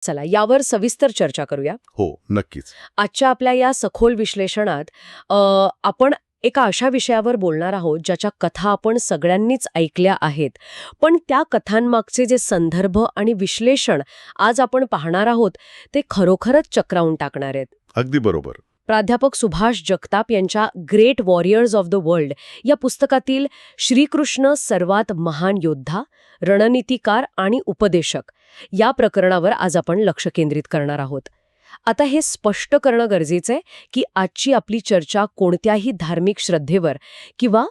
चला यावर सविस्तर चर्चा करूया. हो, नक्कीच. आजच्या आपल्या या सखोल विश्लेषणात आपण एका अशा विषयावर बोलणार आहोत ज्याच्या कथा आपण सगळ्यांनीच ऐकल्या आहेत, पण त्या कथांमागचे जे संदर्भ आणि विश्लेषण आज आपण पाहणार आहोत ते खरोखरच चक्रावून टाकणार आहेत. अगदी बरोबर. प्राध्यापक सुभाष जगताप यांच्या great warriors of the world या पुस्तकातील श्रीकृष्ण सर्वात महान योद्धा, रणनीतिकार आणि उपदेशक या प्रकरणावर आज आपण लक्ष केंद्रित करणार आहोत. आता हे स्पष्ट करणं गरजेचं आहे की आजची आपली चर्चा कोणत्याही धार्मिक श्रद्धेवर किंवा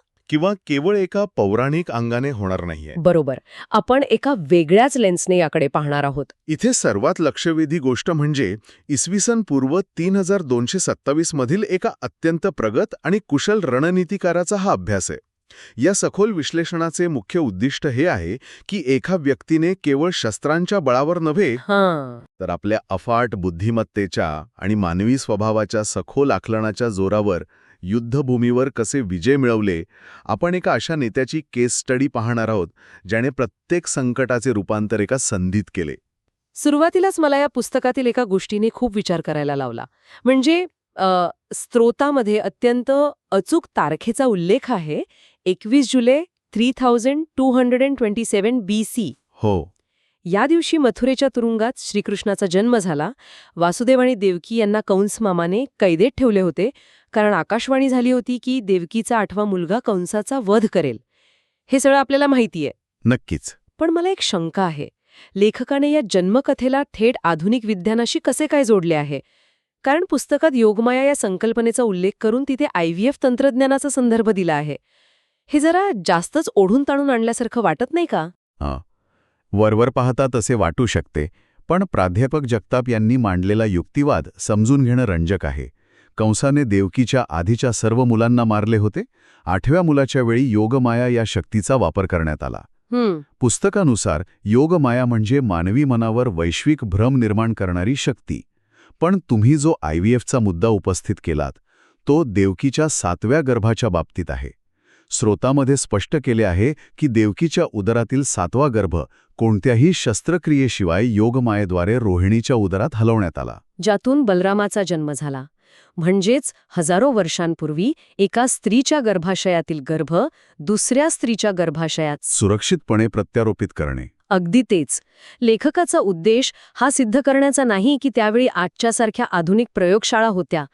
केवळ एका पौराणिक अंगाने होणार नाहीये. बरोबर, आपण एका वेगळ्याच लेन्सने याकडे पाहणार आहोत. इथे सर्वात लक्षवेधी गोष्ट म्हणजे इसवी पूर्व 3227 मधील एका अत्यंत प्रगत आणि कुशल रणनीतिकाराचा हा अभ्यास आहे. या सखोल विश्लेषणाचे मुख्य उद्दिष्ट हे आहे की एका व्यक्तीने केवळ शस्त्रांच्या बळावर नव्हे तर आपल्या अफाट बुद्धिमत्तेच्या आणि मानवी स्वभावाच्या सखोल आकलनाच्या जोरावर युद्धभूमीवर कसे विजय मिळवले. आपण एका अशा नेत्याची केस स्टडी पाहणार आहोत ज्याने प्रत्येक संकटाचे रूपांतर एका संधीत केले. सुरुवातीलाच मला या पुस्तकातील एका गोष्टीने खूप विचार करायला लावला. म्हणजे स्त्रोतामध्ये अत्यंत अचूक तारखेचा उल्लेख आहे, 21 जुलै 3227 BC. हो. या दिवशी मथुरेच्या तुरुंगात श्रीकृष्णाचा जन्म झाला. वासुदेव आणि देवकी यांना कंस मामाने कैदेत ठेवले होते, कारण आकाशवाणी झाली होती की देवकीचा 8वा मुलगा कंसाचा वध करेल. हे सगळं आपल्याला माहिती आहे. नक्कीच. पण मला एक शंका आहे, लेखकाने या जन्मकथेला थेट आधुनिक विज्ञानाशी कसे काय जोडले आहे? कारण पुस्तकात योगमाया या संकल्पनेचा उल्लेख करून तिथे IVF तंत्रज्ञानाचा संदर्भ दिला आहे. हे जरा जास्तच ओढून ताणून आणल्यासारखं वाटत नाही का? वरवर पाहता तसे वाटू शकते, पण प्राध्यापक जगताप यांनी मांडलेला युक्तिवाद समजून घेणं रंजक आहे. कंसाने देवकीच्या आधीच्या सर्व मुलांना मारले होते. 8व्या मुलाच्या वेळी योगमाया या शक्तीचा वापर करण्यात आला. पुस्तकानुसार योगमाया म्हणजे मानवी मनावर वैश्विक भ्रम निर्माण करणारी शक्ती. पण तुम्ही जो IVFचा मुद्दा उपस्थित केलात तो देवकीच्या 7व्या गर्भाच्या बाबतीत आहे. स्रोतामध्ये स्पष्ट केले आहे की देवकीच्या उदरातील 7वा गर्भ कोणत्याही शस्त्रक्रियेशिवाय योगमायेद्वारे रोहिणीच्या उदरात हलवण्यात आला, ज्यातून बलरामाचा जन्म झाला. म्हणजेच हजारो वर्षांपूर्वी एका स्त्रीच्या गर्भाशयातील गर्भ दुसऱ्या स्त्रीच्या गर्भाशयात सुरक्षितपणे प्रत्यारोपित करणे. अगदी तेच. लेखकाचा उद्देश हा सिद्ध करण्याचा नाही की त्यावेळी आजच्यासारख्या आधुनिक प्रयोगशाळा होत्या.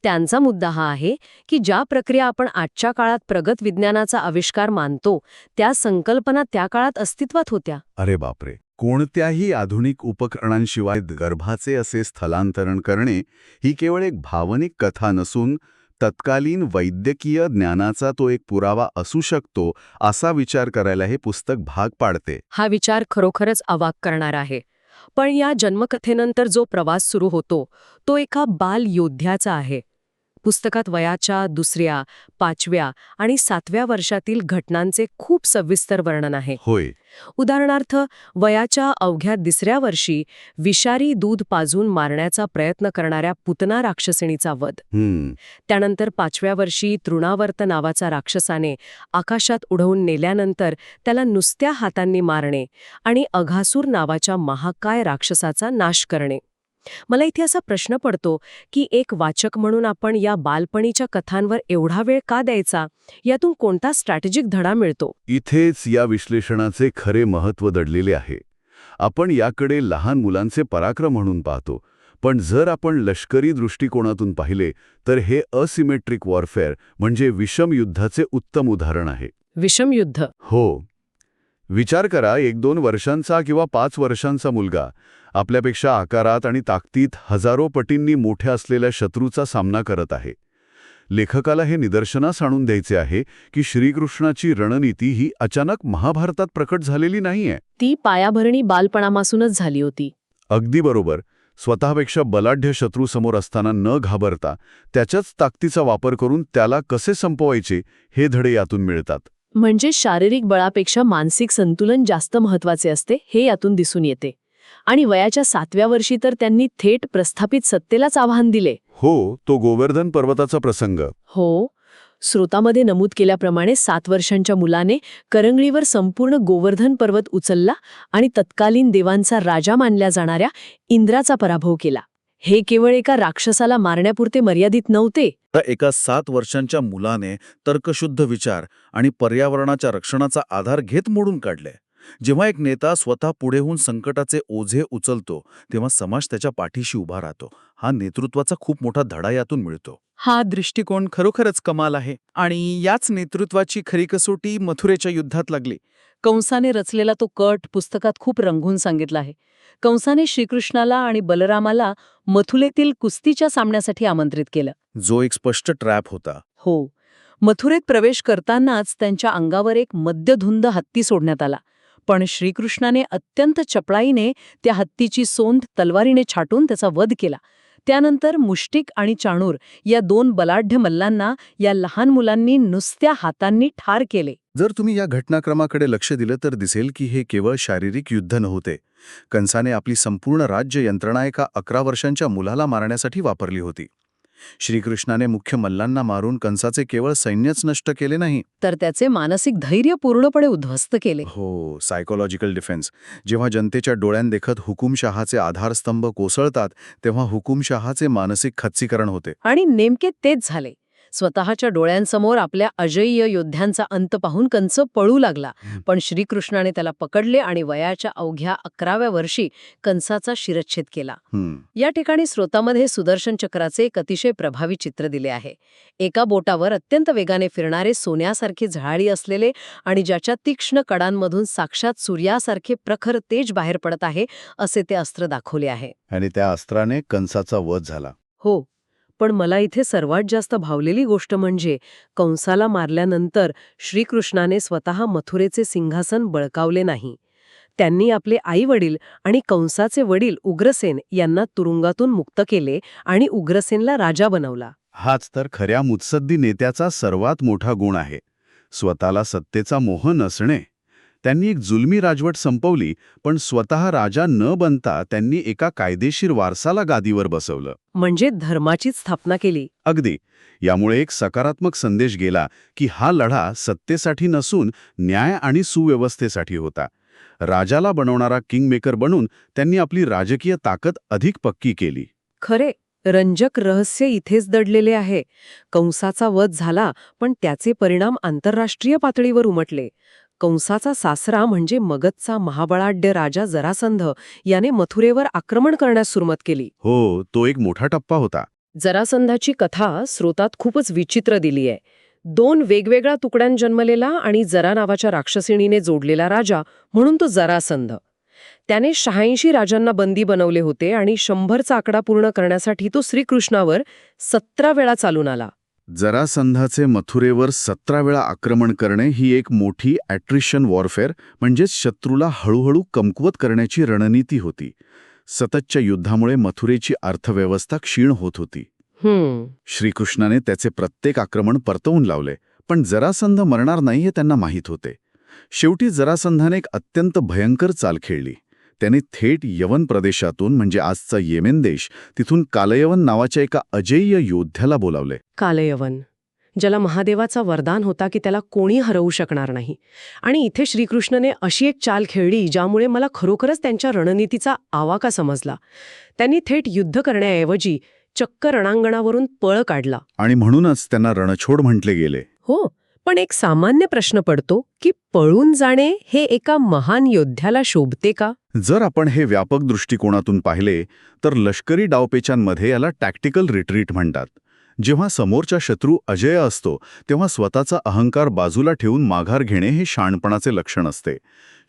त्यांचा मुद्दा हा आहे की ज्या प्रक्रिया आपण आजच्या काळात प्रगत विज्ञानाचा आविष्कार मानतो त्या संकल्पना त्या काळात अस्तित्वात होत्या. अरे बापरे. कोणत्याही आधुनिक उपकरणांशिवाय गर्भाचे असे स्थलांतरण करणे ही केवळ एक भावनिक कथा नसून तत्कालीन वैद्यकीय ज्ञानाचा तो एक पुरावा असू शकतो असा विचार करायला हे पुस्तक भाग पाडते. हा विचार खरोखरच अवाक करणार आहे. पण या जन्मकथेनंतर जो प्रवास सुरू होतो तो एका बाल योद्ध्याचा आहे. पुस्तकात वयाच्या 2ऱ्या, 5व्या आणि 7व्या वर्षातील घटनांचे खूप सविस्तर वर्णन आहे. होय. उदाहरणार्थ, वयाच्या अवघ्या 2ऱ्या वर्षी विषारी दूध पाजून मारण्याचा प्रयत्न करणाऱ्या पुतना राक्षसिणीचा वध. त्यानंतर 5व्या वर्षी तृणावर्त नावाचा राक्षसाने आकाशात उडवून नेल्यानंतर त्याला नुसत्या हातांनी मारणे आणि अघासूर नावाच्या महाकाय राक्षसाचा नाश करणे. मला इथे असा प्रश्न पडतो की एक वाचक म्हणून आपण या बालपणीच्या कथांवर एवढा वेळ का द्यायचा? यातून कोणता स्ट्रॅटेजिक धडा मिळतो? इथेच या विश्लेषणाचे खरे महत्त्व दडलेले आहे. आपण याकडे लहान मुलांचे पराक्रम म्हणून पाहतो, पण जर आपण लष्करी दृष्टिकोनातून पाहिले तर हे असिमेट्रिक वॉरफेअर म्हणजे विषम युद्धाचे उत्तम उदाहरण आहे. विषम युद्ध? हो. विचार करा, 1-2 वर्षांचा किंवा 5 वर्षांचा मुलगा आपल्यापेक्षा आकारात आणि ताकदीत हजारो पटींनी मोठ्या असलेल्या शत्रूचा सामना करत आहे. लेखकाला हे निदर्शनास आणून द्यायचे आहे की श्रीकृष्णाची रणनीती ही अचानक महाभारतात प्रकट झालेली नाहीये. ती पायाभरणी बालपणापासूनच झाली होती. अगदी बरोबर. स्वतःपेक्षा बलाढ्य शत्रू समोर असताना न घाबरता त्याच्याच ताकदीचा वापर करून त्याला कसे संपवायचे हे धडे यातून मिळतात. म्हणजे शारीरिक बळापेक्षा मानसिक संतुलन जास्त महत्वाचे असते हे यातून दिसून येते. आणि वयाच्या 7व्या वर्षी तर त्यांनी थेट प्रस्थापित सत्तेलाच आव्हान दिले. हो, तो गोवर्धन पर्वताचा प्रसंग. हो, स्रोतामध्ये नमूद केल्याप्रमाणे 7 वर्षांच्या मुलाने करंगळीवर संपूर्ण गोवर्धन पर्वत उचलला आणि तत्कालीन देवांचा राजा मानल्या जाणाऱ्या इंद्राचा पराभव केला. हे केवळ एका राक्षसाला मारण्यापुरते मर्यादित नव्हते. तर एका 7 वर्षांच्या मुलाने तर्कशुद्ध विचार आणि पर्यावरणाच्या रक्षणाचा आधार घेत मोडून काढले. जेव्हा एक नेता स्वतः पुढे होऊन संकटाचे ओझे उचलतो तेव्हा समाज त्याच्या पाठीशी उभा राहतो. हा नेतृत्वाचा खूप मोठा धडा यातून मिळतो. हा दृष्टिकोन खरोखरच कमाल आहे आणि याच नेतृत्वाची खरी कसोटी मथुरेच्या युद्धात लागली. कंसाने रचलेला तो कट पुस्तकात खूप रंगवून सांगितला आहे. कंसाने श्रीकृष्णाला आणि बलरामाला मथुरेतील कुस्तीच्या सामन्यासाठी आमंत्रित केलं. जो एक स्पष्ट ट्रॅप होता. हो, मथुरेत प्रवेश करतानाच त्यांच्या अंगावर एक मद्यधुंद हत्ती सोडण्यात आला. पण श्रीकृष्णाने अत्यंत चपळाईने त्या हत्तीची सोंड तलवारीने छाटून त्याचा वध केला. त्यानंतर मुष्टिक आणि चाणूर या 2 बलाढ्य मल्लांना या लहान मुलांनी नुसत्या हातांनी ठार केले. जर तुम्ही या घटनाक्रमाकडे लक्ष दिलं तर दिसेल की हे केवळ शारीरिक युद्ध नव्हते. कंसाने आपली संपूर्ण राज्य यंत्रणा एका 11 वर्षांच्या मुलाला मारण्यासाठी वापरली होती. श्रीकृष्णाने मुख्य मल्लांना मारून कंसाचे केवळ सैन्यच नष्ट केले नाही, तर त्याचे मानसिक धैर्य पूर्णपणे उद्ध्वस्त केले. हो, सायकोलॉजिकल डिफेन्स. जेव्हा जनतेच्या डोळ्यांदेखत हुकुमशहाचे आधारस्तंभ कोसळतात तेव्हा हुकुमशहाचे मानसिक खच्चीकरण होते. आणि नेमके तेच झाले. स्वतःच्या डोळ्यांसमोर आपल्या अजय्य योद्ध्यांचा अंत पाहून कंस पळू लागला. पण श्रीकृष्णाने त्याला पकडले आणि वयाच्या अवघ्या 11व्या वर्षी कंसाचा शिरच्छेद केला. या ठिकाणी स्रोतामध्ये सुदर्शन चक्राचे एक अतिशय प्रभावी चित्र दिले आहे. एका बोटावर अत्यंत वेगाने फिरणारे सोन्यासारखे झळाळी असलेले आणि ज्याच्या तीक्ष्ण कडांमधून साक्षात सूर्यासारखे प्रखर तेज बाहेर पडत आहे असे ते अस्त्र दाखवले आहे. आणि त्या अस्त्राने कंसाचा वध झाला. हो, पण मला इथे सर्वात जास्त भावलेली गोष्ट म्हणजे कंसाला मारल्यानंतर श्रीकृष्णाने स्वतः मथुरेचे सिंहासन बळकावले नाही. त्यांनी आपले आई-वडील आणि कंसाचे वडील उग्रसेन यांना तुरुंगातून मुक्त केले आणि उग्रसेनला राजा बनवला. हाच तर खऱ्या मुत्सद्दी नेत्याचा सर्वात मोठा गुण आहे, स्वतःला सत्तेचा मोह नसणे. त्यांनी एक जुलमी राजवट संपवली, पण स्वतः राजा न बनता त्यांनी एका कायदेशीर वारसाला गादीवर बसवलं. म्हणजे धर्माची स्थापना केली. अगदी. यामुळे एक सकारात्मक संदेश गेला की हा लढा सत्तेसाठी नसून न्याय आणि सुव्यवस्थेसाठी होता. राजाला बनवणारा किंगमेकर बनून त्यांनी आपली राजकीय ताकद अधिक पक्की केली. खरे, रंजक रहस्य इथेच दडलेले आहे. कंसाचा वध झाला, पण त्याचे परिणाम आंतरराष्ट्रीय पातळीवर उमटले. कंसाचा सासरा म्हणजे मगधचा महाबळाढ्य राजा जरासंध याने मथुरेवर आक्रमण करण्यास सुरुवात केली. हो, तो एक मोठा टप्पा होता. जरासंधाची कथा स्रोतात खूपच विचित्र दिली आहे. 2 वेगवेगळ्या तुकड्यां जन्मलेला आणि जरा नावाच्या राक्षसिणीने जोडलेला राजा म्हणून तो जरासंध. त्याने 86 राजांना बंदी बनवले होते आणि 100चा आकडा पूर्ण करण्यासाठी तो श्रीकृष्णावर 17 वेळा चालून आला. जरासंधाचे मथुरेवर 17 वेळा आक्रमण करणे ही एक मोठी ॲट्रिशन वॉरफेअर म्हणजेच शत्रूला हळूहळू कमकुवत करण्याची रणनीती होती. सततच्या युद्धामुळे मथुरेची अर्थव्यवस्था क्षीण होत होती. श्रीकृष्णाने त्याचे प्रत्येक आक्रमण परतवून लावले, पण जरासंध मरणार नाही हे त्यांना माहीत होते. शेवटी जरासंधाने एक अत्यंत भयंकर चाल खेळली. त्याने थेट यवन प्रदेशातून म्हणजे आजचा येमेन देश तिथून कालयवन नावाच्या एका अजेय योद्ध्याला बोलावले. कालयवन, ज्याला महादेवाचा वरदान होता की त्याला कोणी हरवू शकणार नाही. आणि इथे श्रीकृष्णने अशी एक चाल खेळली ज्यामुळे मला खरोखरच त्यांच्या रणनीतीचा आवाका समजला. त्यांनी थेट युद्ध करण्याऐवजी चक्क रणांगणावरून पळ काढला. आणि म्हणूनच त्यांना रणछोड म्हटले गेले. हो, पण एक सामान्य प्रश्न पडतो की पळून जाणे हे एका महान योद्ध्याला शोभते का? जर आपण हे व्यापक दृष्टिकोनातून पाहिले तर लष्करी डावपेचांमध्ये याला टॅक्टिकल रिट्रीट म्हणतात. जेव्हा समोरचा शत्रू अजेय असतो तेव्हा स्वतःचा अहंकार बाजूला ठेवून माघार घेणे हे शहाणपणाचे लक्षण असते.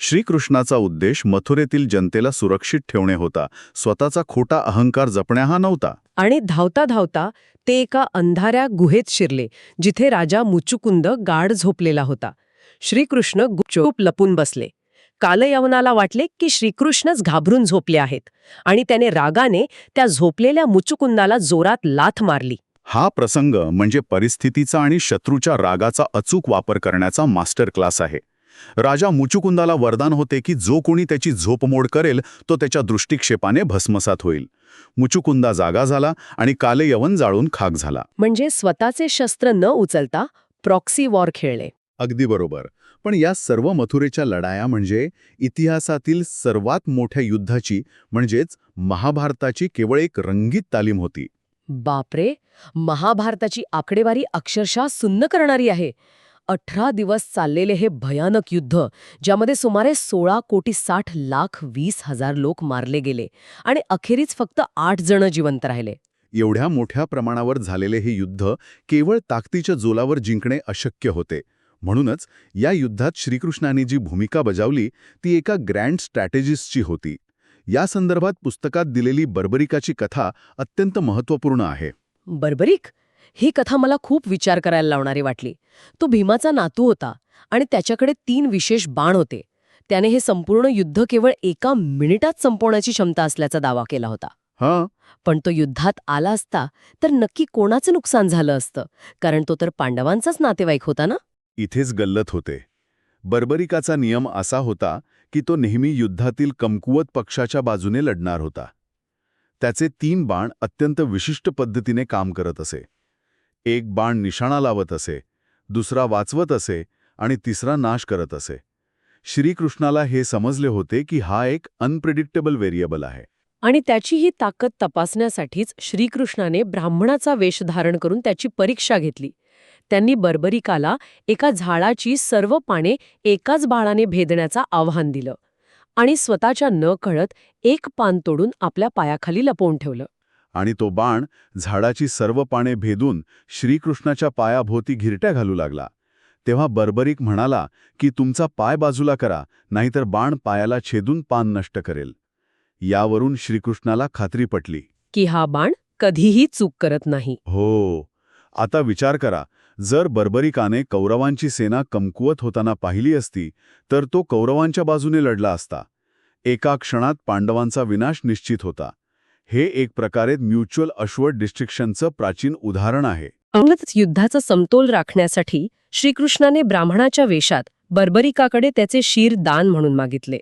श्रीकृष्णाचा उद्देश मथुरेतील जनतेला सुरक्षित ठेवणे होता, स्वतःचा खोटा अहंकार जपणे हा नव्हता. आणि धावता धावता ते एका अंधाऱ्या गुहेत शिरले जिथे राजा मुचुकुंद गाढ झोपलेला होता. श्रीकृष्ण गुपचूप लपून बसले. कालयवनाला वाटले की श्रीकृष्णच घाबरून झोपले आहेत आणि त्याने रागाने त्या झोपलेल्या मुचुकुंदाला जोरात लाथ मारली. हा प्रसंग म्हणजे परिस्थितीचा आणि शत्रूच्या रागाचा अचूक वापर करण्याचा मास्टर क्लास आहे. राजा मुचुकुंदाला वरदान होते की जो कोणी त्याची झोपमोड करेल तो त्याच्या दृष्टिक्षेपाने भस्मसात होईल. मुचुकुंदा जागा झाला आणि कालयवन जाळून खाक झाला. म्हणजे स्वतःचे शस्त्र न उचलता प्रॉक्सी वॉर खेळले. अगदी बरोबर. पण या सर्व मथुरेच्या लढाया म्हणजे इतिहासातील सर्वात मोठ्या युद्धाची म्हणजेच महाभारताची केवळ एक रंगीत तालीम होती. बापरे, महाभारताची आकडेवारी अक्षरशः सुन्न करणारी आहे. 18 दिवस चाललेले हे भयानक युद्ध, ज्यामध्ये सुमारे 16,60,20,000 लोक मारले गेले आणि अखेरीच फक्त 8 जण जिवंत राहिले. एवढ्या मोठ्या प्रमाणावर झालेले हे युद्ध केवळ ताकदीच्या जोलावर जिंकणे अशक्य होते. म्हणूनच या युद्धात श्रीकृष्णाने जी भूमिका बजावली ती एका ग्रँड स्ट्रॅटेजिस्टची होती. या संदर्भात पुस्तकात दिलेली बर्बरिकाची कथा अत्यंत महत्त्वपूर्ण आहे. बर्बरिक? ही कथा मला खूप विचार करायला लावणारी वाटली. तो भीमाचा नातू होता आणि त्याच्याकडे 3 विशेष बाण होते. त्याने हे संपूर्ण युद्ध केवळ 1 मिनिटात संपवण्याची क्षमता असल्याचा दावा केला होता. हां, पण तो युद्धात आला असता तर नक्की कोणाचं नुकसान झालं असतं, कारण तो तर पांडवांचाच नातेवाईक होता ना. इथेच गल्लत होते. बर्बरिकाचा नियम असा होता की तो नेहमी युद्धातील कमकुवत पक्षाच्या बाजूने लढणार होता. त्याचे 3 बाण अत्यंत विशिष्ट पद्धतीने काम करत असे. एक बाण निशाणा लावत असे, दुसरा वाचवत असे आणि तिसरा नाश करत असे. श्रीकृष्णाला हे समजले होते की हा एक अनप्रेडिक्टेबल व्हेरिएबल आहे. आणि त्याची ही ताकद तपासण्यासाठीच श्रीकृष्णाने ब्राह्मणाचा वेश धारण करून त्याची परीक्षा घेतली. त्यांनी बर्बरिकाला एका झाडाची सर्व पाने एकाच बाणाने भेदण्याचं आव्हान दिलं आणि स्वतःच्या नकळत एक पान तोडून आपल्या पायाखाली लपवून ठेवलं. आणि तो बाण झाडाची सर्व पाने भेदून श्रीकृष्णाच्या पायाभोवती घिरट्या घालू लागला. तेव्हा बर्बरिक म्हणाला की तुमचा पाय बाजूला करा, नाहीतर बाण पायाला छेदून पान नष्ट करेल. यावरून श्रीकृष्णाला खात्री पटली की हा बाण कधीही चूक करत नाही. हो. आता विचार करा, जर बर्बरिकाने कौरवांची सेना कमकुवत होताना पाहिली असती तर तो कौरवांच्या बाजूने लढला असता. एका क्षणात पांडवांचा विनाश निश्चित होता. हे एक प्रकारे म्युच्युअल अश्वर्ड डिस्ट्रिक्शनचं प्राचीन उदाहरण आहे. अंगतच युद्धाचा समतोल राखण्यासाठी श्रीकृष्णाने ब्राह्मणाच्या वेशात बर्बरिकाकडे त्याचे शीर दान म्हणून मागितले.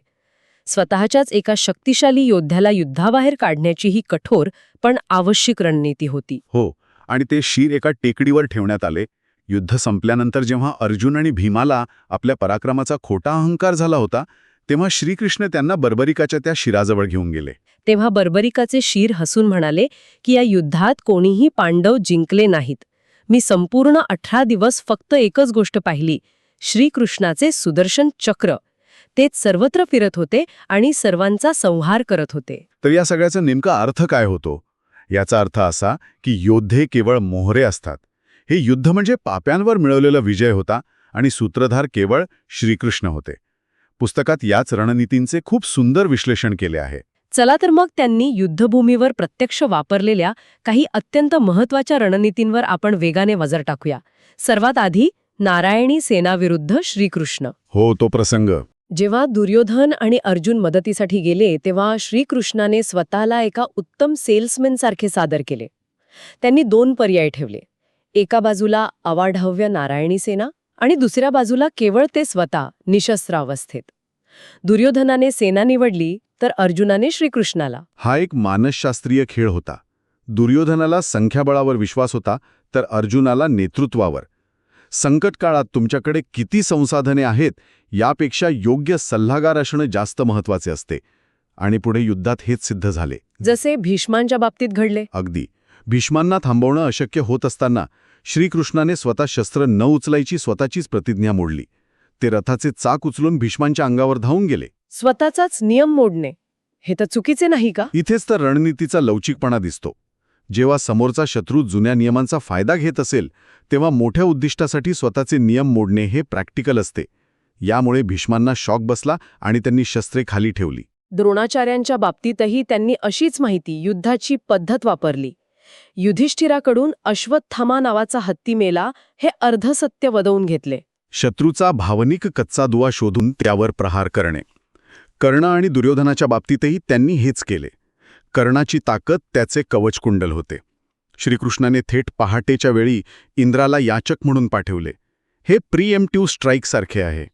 स्वतःच्याच एका शक्तिशाली योद्ध्याला युद्धाबाहेर काढण्याची ही कठोर पण आवश्यक रणनीती होती. हो, आणि ते शीर एका टेकडीवर ठेवण्यात आले. युद्ध संपल्यानंतर जेव्हा अर्जुन आणि भीमाला आपल्या पराक्रमाचा खोटा अहंकार झाला होता तेव्हा श्रीकृष्ण त्यांना बर्बरिकाच्या त्या शिराजवळ घेऊन गेले. तेव्हा बर्बरिकाचे शीर हसून म्हणाले की या युद्धात कोणीही पांडव जिंकले नाहीत. मी संपूर्ण 18 दिवस फक्त एकच गोष्ट पाहिली, श्रीकृष्णाचे सुदर्शन चक्र. तेच सर्वत्र फिरत होते आणि सर्वांचा संहार करत होते. तर या सगळ्याचा नेमका अर्थ काय होतो? याचा अर्थ असा की योद्धे केवळ मोहरे असतात. हे युद्ध म्हणजे पाप्यांवर मिळवलेला विजय होता आणि सूत्रधार केवळ श्रीकृष्ण होते. पुस्तकात याच रणनीतींचे खूप सुंदर विश्लेषण केले आहे. चला तर मग त्यांनी युद्धभूमीवर प्रत्यक्ष वापरलेल्या काही अत्यंत महत्त्वाच्या रणनीतींवर आपण वेगाने नजर टाकूया. सर्वात आधी नारायणी सेनाविरुद्ध श्रीकृष्ण. हो, तो प्रसंग. जेव्हा दुर्योधन आणि अर्जुन मदतीसाठी गेले तेव्हा श्रीकृष्णाने स्वतःला एका उत्तम सेल्समॅनसारखे सादर केले. त्यांनी 2 पर्याय ठेवले. एका बाजूला अवाढव्य नारायणी सेना आणि दुसऱ्या बाजूला केवळ ते स्वतः निशस्त्र अवस्थेत. दुर्योधनाने सेना निवडली तर अर्जुनाने श्रीकृष्णाला. हा एक मानसशास्त्रीय खेळ होता. दुर्योधनाला संख्याबळावर विश्वास होता तर अर्जुनाला नेतृत्वावर. संकट काळात तुमच्याकडे किती संसाधने आहेत यापेक्षा योग्य सल्लागार असणं जास्त महत्वाचे असते. आणि पुढे युद्धात हेच सिद्ध झाले. जसे भीष्मांच्या बाबतीत घडले. अगदी. भीष्मांना थांबवणं अशक्य होत असताना श्रीकृष्णाने स्वतः शस्त्र न उचलायची स्वतःचीच प्रतिज्ञा मोडली. ते रथाचे चाक उचलून भीष्मांच्या अंगावर धावून गेले. स्वतःचाच नियम मोडणे हे तर चुकीचे नाही का? इथेच तर रणनीतीचा लवचिकपणा दिसतो. जेव्हा समोरचा शत्रू जुन्या नियमांचा फायदा घेत असेल तेव्हा मोठ्या उद्दिष्टासाठी स्वतःचे नियम मोडणे हे प्रॅक्टिकल असते. यामुळे भीष्मांना शॉक बसला आणि त्यांनी शस्त्रे खाली ठेवली. द्रोणाचार्यांच्या बाबतीतही त्यांनी अशीच माहिती युद्धाची पद्धत वापरली. युधिष्ठिराकडून अश्वत्थामा नावाचा हत्ती मेला हे अर्धसत्य वदवून घेतले. शत्रूचा भावनिक कच्चा दुवा शोधून त्यावर प्रहार करणे. कर्ण आणि दुर्योधनाच्या बाबतीतही त्यांनी हेच केले. कर्णाची ताकद त्याचे कवचकुंडल होते. श्रीकृष्णाने थेट पहाटेच्या वेळी इंद्राला याचक म्हणून पाठवले. हे प्रिएम्प्टिव्ह स्ट्राईकसारखे आहे.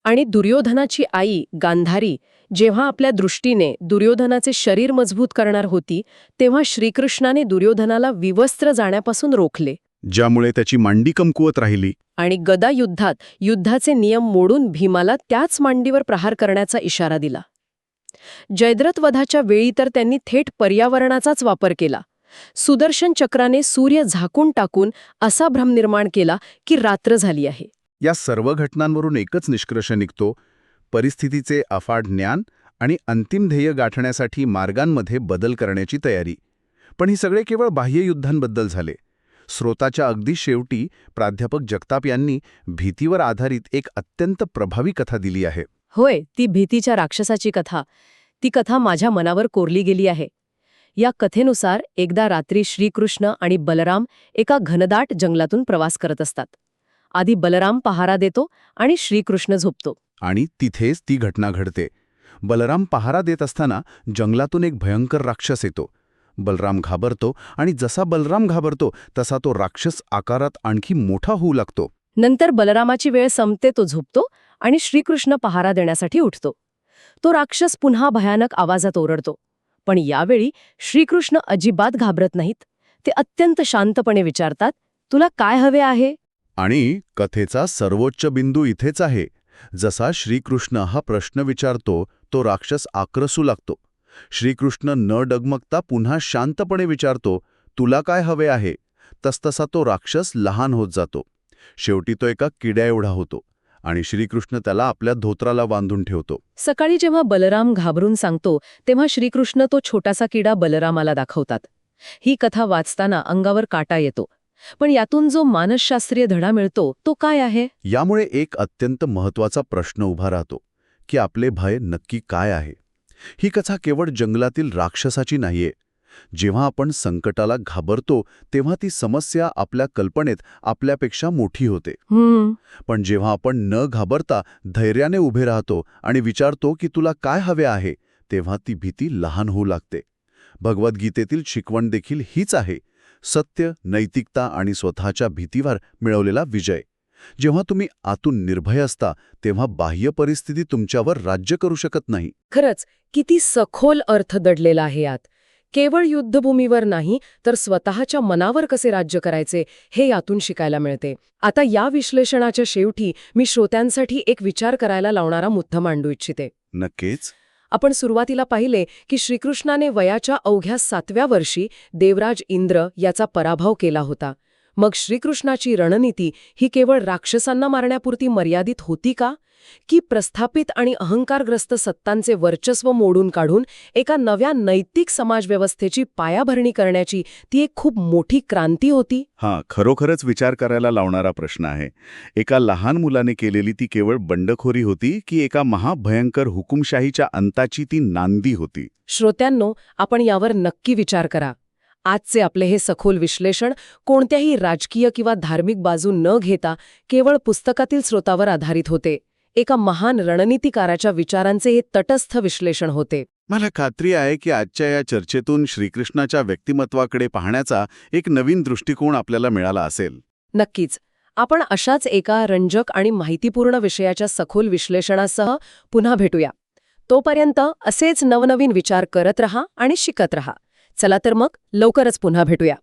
आणि दुर्योधनाची आई गांधारी जेव्हा आपल्या दृष्टीने दुर्योधनाचे शरीर मजबूत करणार होती तेव्हा श्रीकृष्णाने दुर्योधनाला विवस्त्र जाण्यापासून रोखले ज्यामुळे त्याची मांडी कमकुवत राहिली. आणि गदा युद्धात युद्धाचे नियम मोडून भीमाला त्याच मांडीवर प्रहार करण्याचा इशारा दिला. जयद्रथ वधाच्या वेळी तर त्यांनी थेट पर्यावरणाचाच वापर केला. सुदर्शन चक्राने सूर्य झाकून टाकून असा भ्रम निर्माण केला की रात्र झाली आहे. या सर्व घटनांवरून एकच निष्कर्ष निघतो: परिस्थितीचे अफाट ज्ञान आणि अंतिम ध्येय गाठण्यासाठी मार्गांमध्ये बदल करण्याची तयारी. पण ही सगळे केवळ बाह्य युद्धांबद्दल झाले. स्रोताच्या अगदी शेवटी प्राध्यापक जगताप यांनी भीतीवर आधारित एक अत्यंत प्रभावी कथा दिली आहे. होय, ती भीतीच्या राक्षसाची कथा. ती कथा माझ्या मनावर कोरली गेली आहे. या कथेनुसार एकदा रात्री श्रीकृष्ण आणि बलराम एका घनदाट जंगलातून प्रवास करत असतात. आधी बलराम पहारा देतो आणि श्रीकृष्ण झोपतो. आणि तिथेच ती घटना घडते. बलराम पहारा देत असताना जंगलातून एक भयंकर राक्षस येतो. बलराम घाबरतो आणि जसा बलराम घाबरतो तसा तो राक्षस आकारात आणखी मोठा होऊ लागतो. नंतर बलरामाची वेळ संपते, तो झोपतो आणि श्रीकृष्ण पहारा देण्यासाठी उठतो. तो राक्षस पुन्हा भयानक आवाजात ओरडतो. पण यावेळी श्रीकृष्ण अजिबात घाबरत नाहीत. ते अत्यंत शांतपणे विचारतात, तुला काय हवे आहे? आणि कथेचा सर्वोच्च बिंदू इथेच आहे. जसा श्रीकृष्ण हा प्रश्न विचारतो तो राक्षस आक्रसू लागतो. श्रीकृष्ण न डगमगता पुन्हा शांतपणे विचारतो, तुला काय हवे आहे? तसतसा तो राक्षस लहान होत जातो. शेवटी तो एका किड्या एवढा होतो आणि श्रीकृष्ण त्याला आपल्या धोत्राला बांधून ठेवतो. सकाळी जेव्हा बलराम घाबरून सांगतो तेव्हा श्रीकृष्ण तो छोटासा किडा बलरामाला दाखवतात. ही कथा वाचताना अंगावर काटा येतो. पण यातून जो मानसशास्त्रीय धडा मिळतो तो काय आहे? यामुळे एक अत्यंत महत्त्वाचा प्रश्न उभा राहतो की आपले भय नक्की काय आहे. ही कथा केवळ जंगलातील राक्षसाची नाहीये. जेव्हा आपण संकटाला घाबरतो तेव्हा ती समस्या आपल्या कल्पनेत आपल्यापेक्षा मोठी होते. पण जेव्हा आपण न घाबरता धैर्याने उभे राहतो आणि विचारतो की तुला काय हवे आहे, तेव्हा ती भीती लहान होऊ लागते. भगवद्गीतेतील शिकवण देखील हीच आहे: सत्य, नैतिकता आणि स्वतःच्या भीतीवर मिळवलेला विजय. जेव्हा तुम्ही आतून निर्भय असता तेव्हा बाह्य परिस्थिती तुमच्यावर राज्य करू शकत नाही. खरंच किती सखोल अर्थ दडलेला आहे यात. केवळ युद्धभूमीवर नाही तर स्वतःच्या मनावर कसे राज्य करायचे हे यातून शिकायला मिळते. आता या विश्लेषणाच्या शेवटी मी श्रोत्यांसाठी एक विचार करायला लावणारा मुद्दा मांडू इच्छिते. नक्कीच. आपण सुरुवातीला पाहिले की श्रीकृष्णाने वयाच्या अवघ्या 7व्या वर्षी देवराज इंद्र याचा पराभव केला होता. मग श्रीकृष्णाची रणनीती ही केवळ राक्षसांना मारण्यापुरती मर्यादित होती का? की प्रस्थापित आणि अहंकारग्रस्त सत्तांचे वर्चस्व मोडून काढून एका नव्या नैतिक समाजव्यवस्थेची पायाभरणी करण्याची ती एक खूप मोठी क्रांती होती? खरोखरच विचार करायला लावणारा प्रश्न आहे. एका लहान मुलाने केलेली ती केवळ बंडखोरी होती की एका महाभयंकर हुकुमशाहीच्या अंताची ती नांदी होती? श्रोत्यांनो, आपण यावर नक्की विचार करा. आजचे आपले हे सखोल विश्लेषण कोणत्याही राजकीय किंवा धार्मिक बाजू न घेता केवळ पुस्तकातील स्रोतावर आधारित होते. एका महान रणनीतिकाराच्या विचारांचे हे तटस्थ विश्लेषण होते. मला खात्री आहे की आजच्या या चर्चेतून श्रीकृष्णाच्या व्यक्तिमत्वाकडे पाहण्याचा एक नवीन दृष्टिकोन आपल्याला मिळाला असेल. नक्कीच. आपण अशाच एका रंजक आणि माहितीपूर्ण विषयाच्या सखोल विश्लेषणासह पुन्हा भेटूया. तोपर्यंत असेच नवनवीन विचार करत रहा आणि शिकत रहा. चला तर मग लवकरच पुन्हा भेटूया.